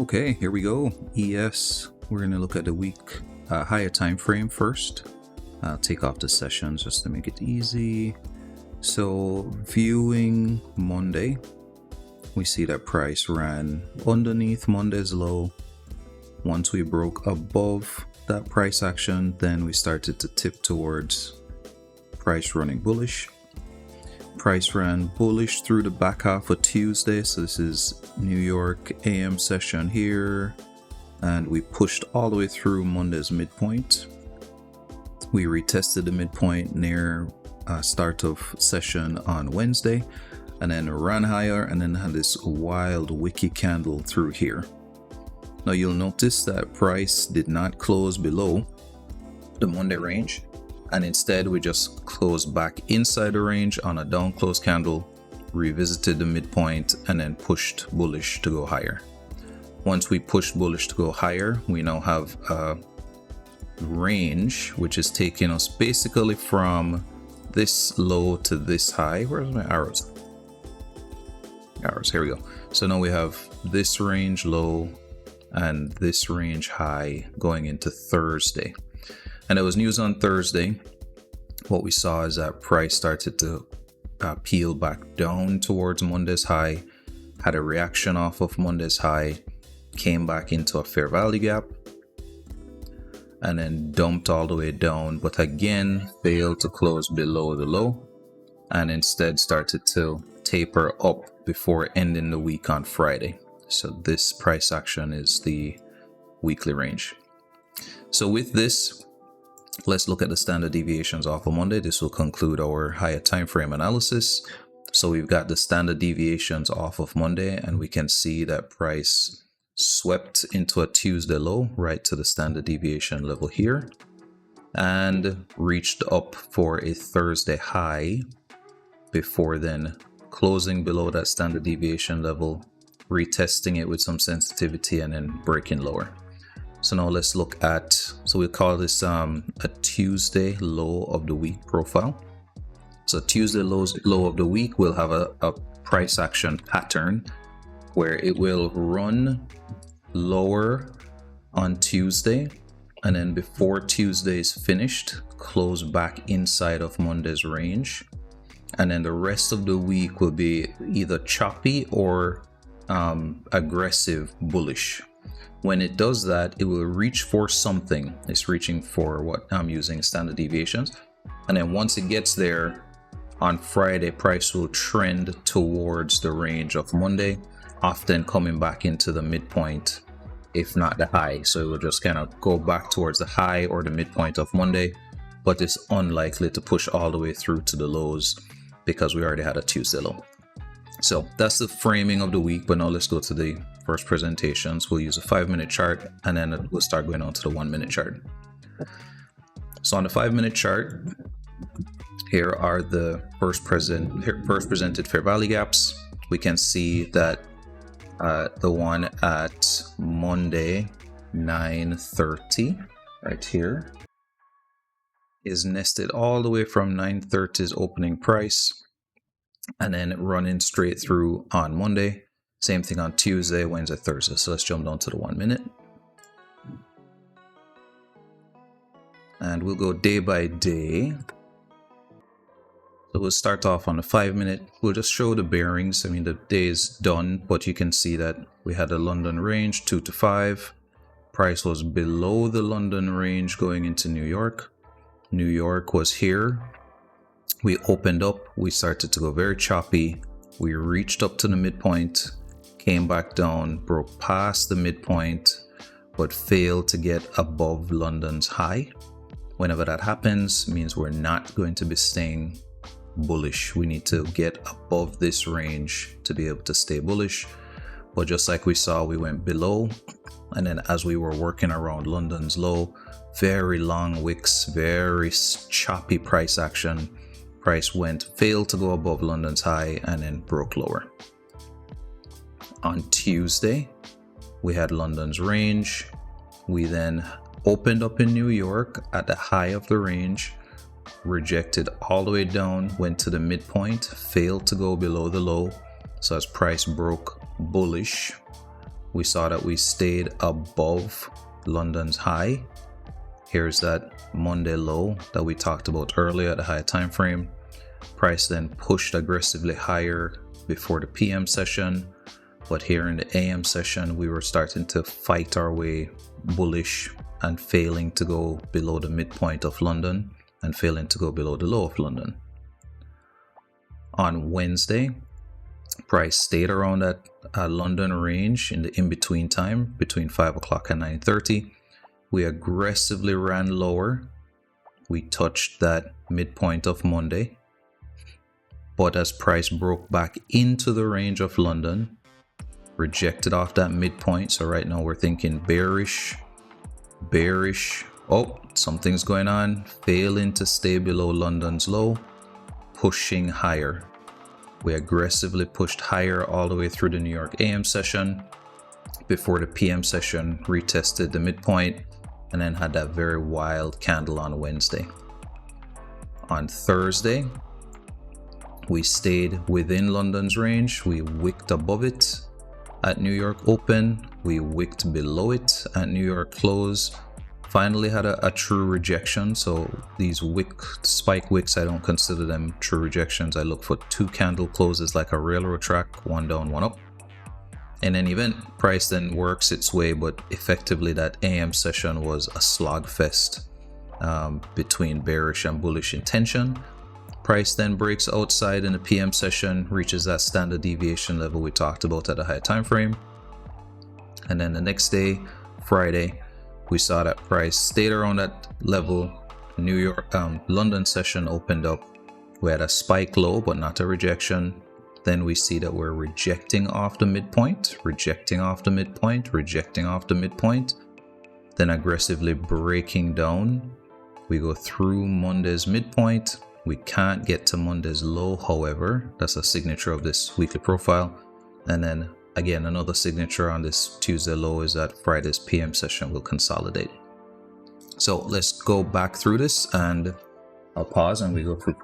Okay, here we go. ES. We're going to look at the week higher time frame first. I'll take off the sessions just to make it easy. So, viewing Monday, we see that price ran underneath Monday's low. Once we broke above that price action, then we started to tip towards price running bullish. Price ran bullish through the back half of Tuesday, so this is New York AM session here, and we pushed all the way through Monday's midpoint. We retested the midpoint near start of session on Wednesday, and then ran higher, and then had this wild wicky candle through here. Now you'll notice that price did not close below the Monday range, and instead we just closed back inside the range on a down close candle, revisited the midpoint, and then pushed bullish to go higher. Once we pushed bullish to go higher, we now have a range which is taking us basically from this low to this high. Where's my arrows? Here we go. So now we have this range low and this range high going into Thursday. And it was news on Thursday. What we saw is that price started to peel back down towards Monday's high, had a reaction off of Monday's high, came back into a fair value gap, and then dumped all the way down, but again failed to close below the low, and instead started to taper up before ending the week on Friday. So this price action is the weekly range. So with this, let's look at the standard deviations off of Monday. This will conclude our higher time frame analysis. So we've got the standard deviations off of Monday, and we can see that price swept into a Tuesday low right to the standard deviation level here, and reached up for a Thursday high before then closing below that standard deviation level, retesting it with some sensitivity, and then breaking lower. So now let's look at, so we'll call this a Tuesday low of the week profile. So Tuesday low of the week will have a price action pattern where it will run lower on Tuesday, and then before Tuesday is finished, close back inside of Monday's range. And then the rest of the week will be either choppy or aggressive bullish. When it does that, it will reach for something. It's reaching for what I'm using standard deviations. And then once it gets there on Friday, price will trend towards the range of Monday, often coming back into the midpoint, if not the high. So it will just kind of go back towards the high or the midpoint of Monday, but it's unlikely to push all the way through to the lows because we already had a Tuesday low. So that's the framing of the week, but now let's go to the first presentations. We'll use a 5-minute chart, and then we'll start going on to the 1-minute chart. So on the 5-minute chart, here are the first presented fair value gaps. We can see that the one at Monday 9:30 right here is nested all the way from 9:30's opening price, and then running straight through on Monday. Same thing on Tuesday, Wednesday, Thursday. So let's jump down to the 1 minute. And we'll go day by day. So we'll start off on the 5-minute. We'll just show the bearings. I mean, the day is done, but you can see that we had a London range 2 to 5. Price was below the London range going into New York. New York was here. We opened up, we started to go very choppy. We reached up to the midpoint, came back down, broke past the midpoint, but failed to get above London's high. Whenever that happens, it means we're not going to be staying bullish. We need to get above this range to be able to stay bullish. But just like we saw, we went below, and then as we were working around London's low, very long wicks, very choppy price action. Price failed to go above London's high, and then broke lower. On Tuesday, we had London's range. We then opened up in New York at the high of the range, rejected all the way down, went to the midpoint, failed to go below the low. So as price broke bullish, we saw that we stayed above London's high. Here's that Monday low that we talked about earlier at the high time frame. Price then pushed aggressively higher before the PM session, but here in the AM session we were starting to fight our way bullish and failing to go below the midpoint of London and failing to go below the low of London. On Wednesday, price stayed around that London range in the in-between time between 5 o'clock and 9:30. We aggressively ran lower. We touched that midpoint of Monday, but as price broke back into the range of London, rejected off that midpoint. So right now we're thinking bearish. Oh, something's going on. Failing to stay below London's low, pushing higher. We aggressively pushed higher all the way through the New York AM session before the PM session retested the midpoint and then had that very wild candle on Wednesday. On Thursday, we stayed within London's range. We wicked above it at New York open. We wicked below it at New York close. Finally had a true rejection. So these spike wicks, I don't consider them true rejections. I look for 2 candle closes like a railroad track, one down, one up. In any event, price then works its way, but effectively that AM session was a slogfest between bearish and bullish intention. Price then breaks outside in the PM session, reaches that standard deviation level we talked about at a high time frame. And then the next day, Friday, we saw that price stayed around that level. London session opened up. We had a spike low, but not a rejection. Then we see that we're rejecting off the midpoint, then aggressively breaking down. We go through Monday's midpoint. We can't get to Monday's low, however. That's a signature of this weekly profile. And then again, another signature on this Tuesday low is that Friday's PM session will consolidate. So let's go back through this and I'll pause and we go through